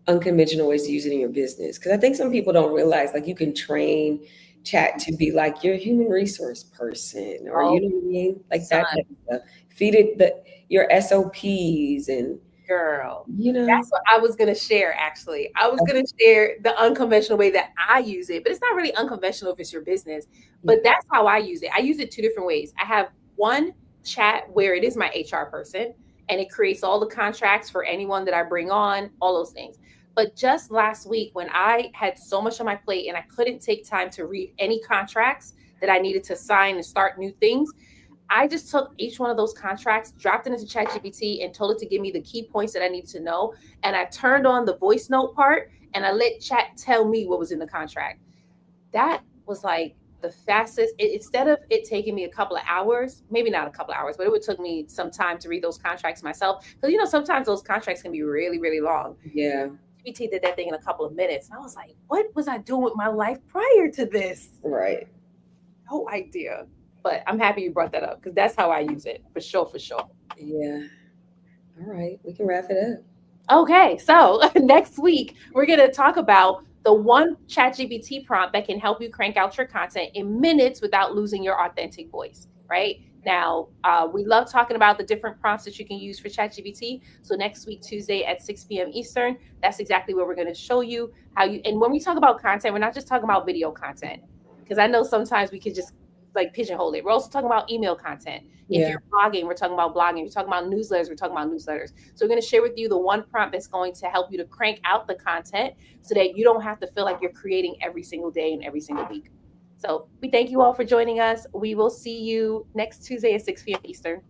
unconventional ways to use it in your business. Because I think some people don't realize like you can train chat to be like your human resource person, or Oh, you know what I mean? Like that son. type of stuff. Feed it your SOPs and Girl, you know. that's what I was gonna share, actually. I was gonna share the unconventional way that I use it, but it's not really unconventional if it's your business. But Yeah, that's how I use it. I use it two different ways. I have one chat where it is my HR person and it creates all the contracts for anyone that I bring on, all those things. But just last week, when I had so much on my plate and I couldn't take time to read any contracts that I needed to sign and start new things, I just took each one of those contracts, dropped it into ChatGPT, and told it to give me the key points that I needed to know. And I turned on the voice note part and I let Chat tell me what was in the contract. That was like the fastest. Instead of it taking me a couple of hours, maybe not a couple of hours, but it would took me some time to read those contracts myself. Because sometimes those contracts can be really, really long. yeah, GPT did that thing in a couple of minutes. And I was like, what was I doing with my life prior to this? right. No idea. But I'm happy you brought that up because that's how I use it for sure, for sure. Yeah. All right, we can wrap it up. Okay, so next week we're going to talk about the one ChatGPT prompt that can help you crank out your content in minutes without losing your authentic voice. Right now, we love talking about the different prompts that you can use for ChatGPT. So next week, Tuesday at 6 p.m. Eastern, that's exactly what we're going to show you how you. And when we talk about content, we're not just talking about video content because I know sometimes we could just like pigeonhole it. We're also talking about email content. If Yeah, you're blogging, we're talking about blogging. We're talking about newsletters. We're talking about newsletters. So we're going to share with you the one prompt that's going to help you to crank out the content so that you don't have to feel like you're creating every single day and every single week. So we thank you all for joining us. We will see you next Tuesday at 6 p.m. Eastern.